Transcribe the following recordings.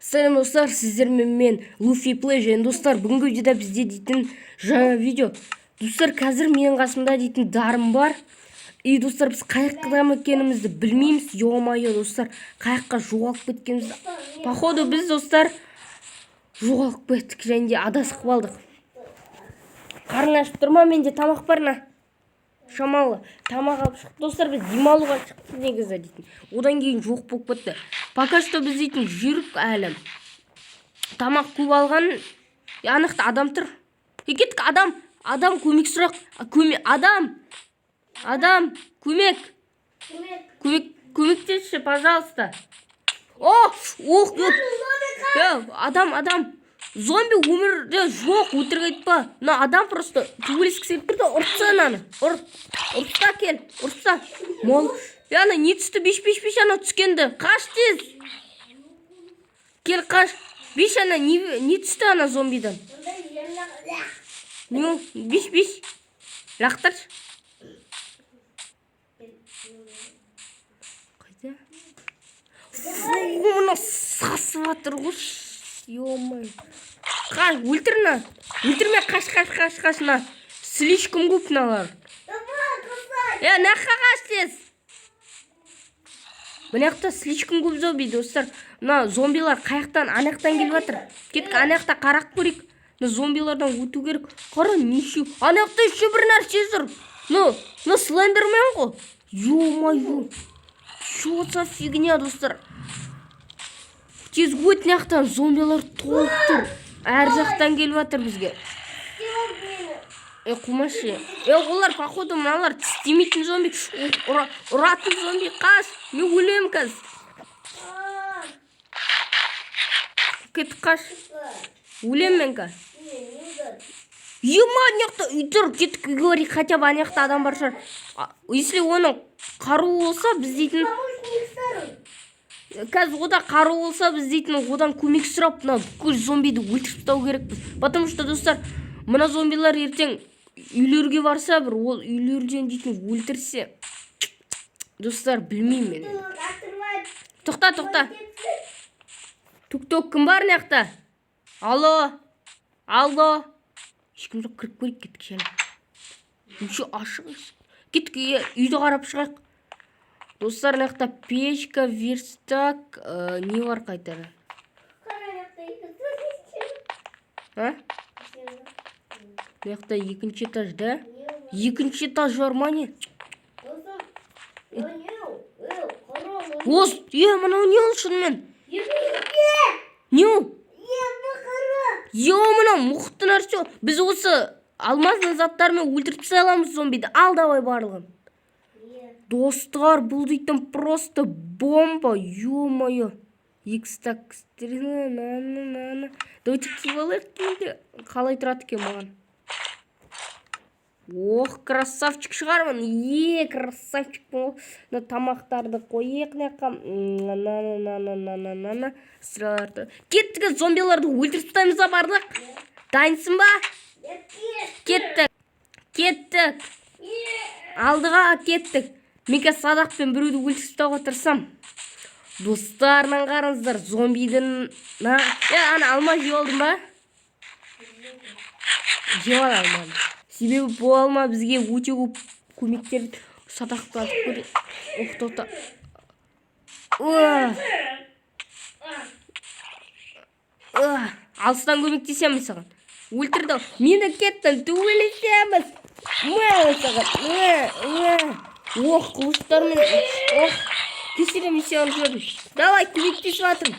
Сәлем достар, сіздермен мен Luffy Play және достар, бүгінгі видеода бізде дейтін жаңа видео. Достар, қазір менің қасымда дейтін дарым бар. И достар, біз қайыққа екенімізді білмейміз. Ё-моё, достар, қайыққа жоғалып кеткенімізді. Походу біз достар жоғалып кеттік және де адасып қалдық. Қарның ашып тұр ма? Менде тамақ бар на. Шамалы тамақ алып шықтық достар, біз демалуға шықтық негізі дейтін. Одан кейін жоқ болып кетті. Пока что біз дейтін жүріп әлі. Тамақ көп алған. Анықта адам тұр. Кеттік, адам көмек сұрақ. Адам көмек. Көмектесші, пожалуйста. Адам. Зомби өмірде жоқ, өтірік айтпа. На адам просто төбелескі себеп тұрды, ұртса наны. Ұртса кел, ұртса. Мол, яна не түсті, беш ана түскенді. Қаш тез. Кел, қаш. Беш ана не түсті ана зомбидан. Беш. Лақтырш. Қайда? Мұны сасып атыр ғыш. Ё-моё. Қаш, өлтірме, қаш на. Слишком көп налар. Наққа қаш тез. Мұнақта слишком көп зомби, достар. Мына зомбилар қаяқтан, анаяқтан келіп жатыр. Кеткі, анаяқта қарақ көрек. Зомбилардан өту керек. Қара, неше. Анаяқта еще бір нәрсе жүр. Слендермен ғой. Ё-моё. Что за фигня, достар? Тез өт наяқтан зомбилар толып тұр. Әр жақтан келіп жатыр бізге. Құмашы. Олар походу мыналар тістемейтін зомби. Ұратын зомби, қаш. Мен өлем қазір. Кет, қаш. Өлем мен қазір. Ема, наяқта үйтір. Кетік говори, хотя бы анаяқта адам бар шығар. Если оның қару болса, біз дейтін... Қазір ода қару болса, біз дейтін одан көмек сұрап, бүкіл зомбиді өлтіріп тастау керекпіз. Потому что, достар, мына зомбилар ертең үйлерге барса, бір ол үйлерден дейтін өлтірсе. Достар, білмеймін мен. Тоқта. Тук-ток, кім бар наяқта? Алло. Ешкім жоқ, кіріп көрейік, кеттік шәлі. Неше ашық ешік. Кеттік, үйді қарап шығайық. Достар, наяқта печка, верстак, не бар қайтары? Наяқта екінші этаж, да? Екінші этаж бар ма не? Мынау не ол шынымен? Не ол? Мынау мұқты нәрсе. Біз осы алмазның заттарымен өлтіріп сайламыз зомбиді. Ал давай барлығын. Достар, бұл дейтін просто бомба. Ё-моё. Икстак стрелы. Давайте кивалайық кейде. Қалай тұрады кен маған. Красавчик шығармын. Красавчик. Тамақтарды қойық. Кеттігі зомбиларды өлтіріп тұтаймыза бардық. Дайынсың ба? Кеттік. Алдыға кеттік. Мен қазір садақпен біреуді өлтіріп тауға тырсам. Достарынан қарыңыздар, зомбидің... Ана алма жеп алдым ба? Жеп алмадым. Себебі бұл алма бізге өте көп көмектер садақпен атып көреді. Тоқта. Алыстан көмектесеміз саған. Өлтірді. Мені кеттің, төбелесеміз. Қылыштармен. Кесерем сен жүрді. Давай, көмектесіп атырым.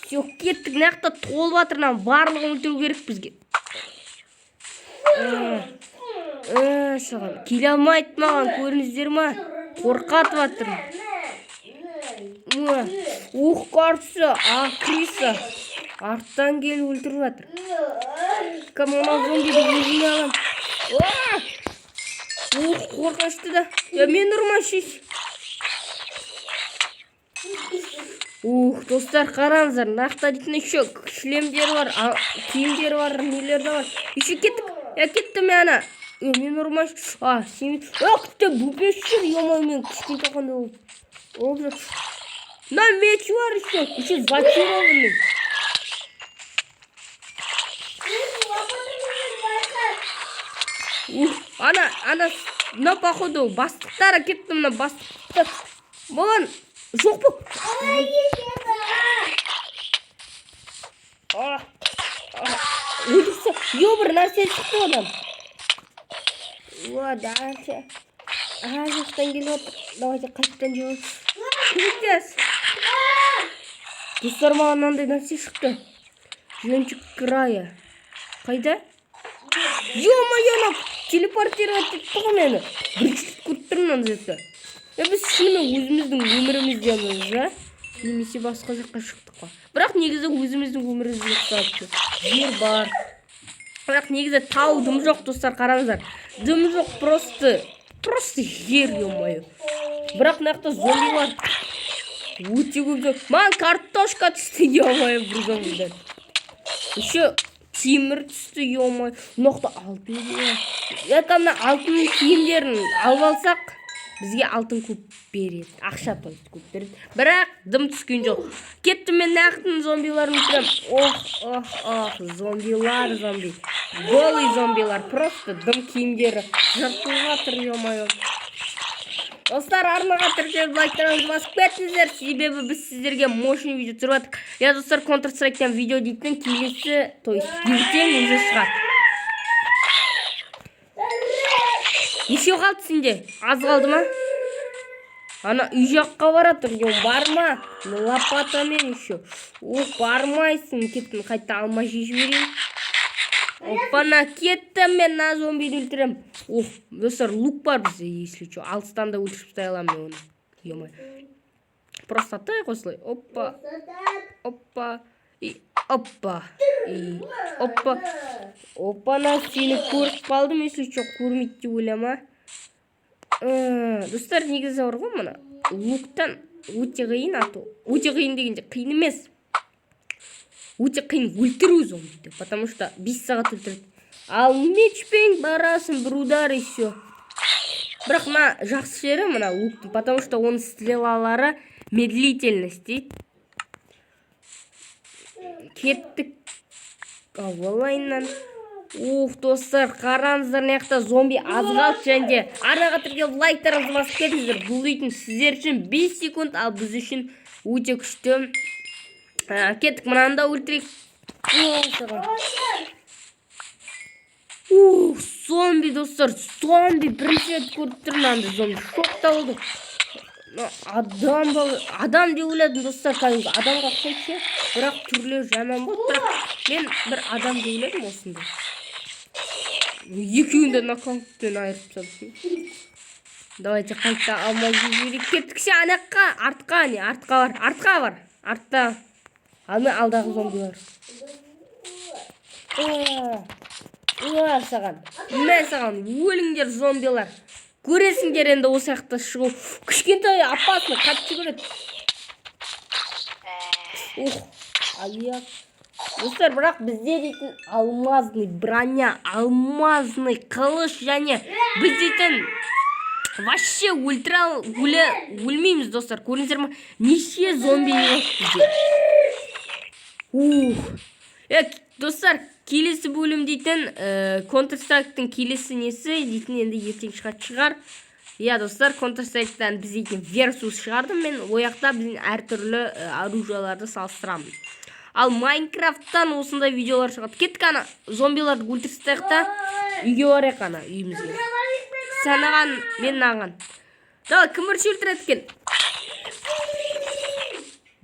Все, кеттік, наяқта толып атырынан барлығын өлтіру керек бізге. Саған, келе алмайды маған, көріңіздер ма? Қорқатып атырым. Қарсы, Криса. Арттан келіп өлтіріп атыр. Камона зомбиді өзіне алам. Қорқашты да. Мен ұрма шеш. Достар, қараңыздар. Нақта дейтін еще шлемдер бар, киімдер бар, нелер де бар. Еще кеттік. Кетті мен ана. Мен ұрма шеш. Сен... Күтті бұпеш жүр. Мен кішкен тоқында болып. На меч бар еще зачарованный. Ана, мына походу бастықтар кетті, мына бастықтар. Болған, жоқ бұл. Өліксе, бір нәрсе шықты одан. Дальше. Жақтан келіп отыр. Давайте қайттан жауыз. Көмектес. Достар, маған мынандай нәрсе шықты. Жөнчік края. Қайда? Ё-моё, телепортировать етті ғой мені. Бірінші көріп тұрмын мына жерде. Біз шынымен өзіміздің өміріміздеміз, ja? Немесе басқа жаққа шықтық қой. Бірақ негізі өзіміздің өмірімізде қалыпты. Жер бар. Бірақ негізі тау, дым жоқ, достар, қараңыздар. Дым жоқ, просто жер, ё-моё. Бірақ мынақта зомбилар өте көп жоқ. Маған картошка түсті, ё-моё, бір зомбидан. Еще темір түсті, ё-моё. Мынақта алтын бар. Мына алтын киімдерін алып алсақ, бізге алтын көп береді. Ақша көп береді. Бірақ дым түскен жоқ. Кетті, мен нақтын зомбиларын өлтірем. Зомби. Голый зомбилар. Просто дым киімдері жыртылып жатыр, ё-моё. Достар, арнаға түртіп лайктарыңызды басып кетіңіздер, себебі біз сіздерге мощный видео түсіріп жатырмық. Я, достар, Counter-Strike'тен видео дейтін келесі, то есть ертең уже шығады. Неше қалды сенде? Аз қалды ма? Ана үй жаққа баратыр, барма. Лопатамен еще. Бармайсың, кеттің, қайта алма жейші берейін. Опана, кеттім, мен на зомбиді өлтірем. Достар, лук бар бізде, если что. Алыстан да өлтіріп ұстай аламын мен оны. Ё-моё. Просто атайық осылай. Опана, сені көріп қалдым, если что, көрмейді деп ойлама. Достар, негізі бар ғой мұна. Луктан өте қиын ату. Өте қиын дегенде қиын емес. Өте қиын өлтіру зомбиді, потому что 5 сағат өлтіреді. Ал мечпен барасың, бір удар еще. Бірақ мына жақсы жері мына луктың, потому что оның стрелалары медлительность дейді. Кеттік алайынан. Достар, қараңыздар, мынаяқта зомби аз қалды, және араға түрге лайктарыңызды басып кетіңіздер. Бұл дейтін сіздер үшін 5 секунд, ал біз үшін өте күшті. Кеттік, мынанда өлтірек. Зомби, достар, зомби. Бірінші рет көріп тұр мынандай зомби. Шокта болды. Адам деп ойладым, достар, кәдімгі адамға ұқсайды. Бірақ түрлері жаман болды. Бірақ мен бір адам деп ойладым осында. Екеуінде нокауттен айырып салдым. Давайте қайта алмай жүрейік. Кеттікше анаққа, артқа бар. Артта. Аны алдағы зомбилар. Мен саған өліңдер зомбилар. Көресіңдер енді осы жақта шығу. Кішкентай опасно, қатты көреді. Аяқ. Достар, бірақ бізде дейтін алмазный броня, алмазный қылыш, және біз дейтін вообще өлмейміз, достар. Көріңіздер ма? Неше зомби бізде. Достар, келесі бөлім дейтін Counter-Strike'тың келесі несі дейтін енді ертең шығар. Достар, Counter-Strike'тан біз дейтін Versus шығардым. Мен ояқта біздің әртүрлі оружияларды салыстырамын. Ал Майнкрафттан осындай видеолар шығады. Кеттік, ана зомбиларды өлтірістіқта үйге барайық, ана үйімізге. Сәнаған, мен наған. Давай, кім бірінші өлтіреді екен?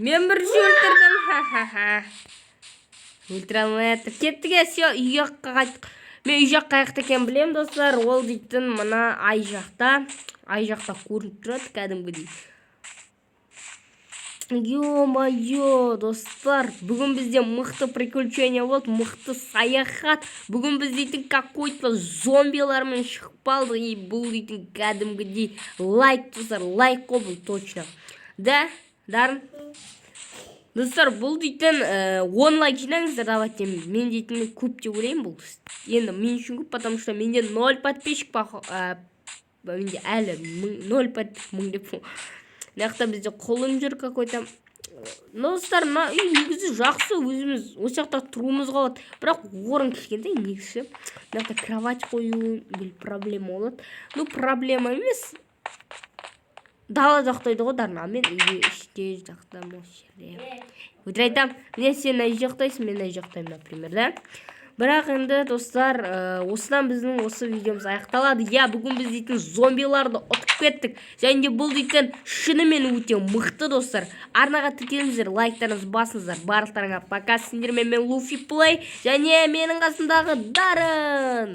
Мен бірінші өлтірдім. Өлтіре алмайды. Кеттік, үйге қайттық. Мен үй жаққа қайықты екен білем, достар. Ол дейтін мына ай жақта көрініп тұрады, кәдімгідей. Ё-моё, достар, бүгін бізде мықты приключения болды, мықты саяхат. Бүгін біз дейтін какой-то зомбилармен шығып қалды. И бұл дейтін кәдімгідей лайк, достар, лайк қой бұл точно. Да, дарын. Достар, бұл дейтін 10 лайк жинаңыздар, давайте. Мен дейтін көп те ойлаймын бұл. Енді мен үшін көп, потому что менде 0 подписчик, менде әлі 0 подписчик, мың деп. мына жақта бізде қолым жүр какой-то. Достар, мына үй негізі жақсы, өзіміз осы жақта тұруымызға болады. Бірақ орын кішкентай негізі. Мына жақта кровать қою бір проблема болады. Ну, проблема емес. Дала жақтайды ғой дарна, мен үйде іште жақтам осы жерде. Өтір айтам, мен сен ай жақтайсың, мен ай жақтаймын, например, да? Бірақ енді достар, осыдан біздің осы видеомыз аяқталады. Я, бүгін біз дейтін зомбиларды ұтып кеттік. Және де бұл дейтін шынымен өте мықты достар. Арнаға тіркеліңіздер, лайктарыңыз басыңыздар. Барлықтарыңа пока, сендермен мен Луфи Плей және менің қасымдағы Дарын.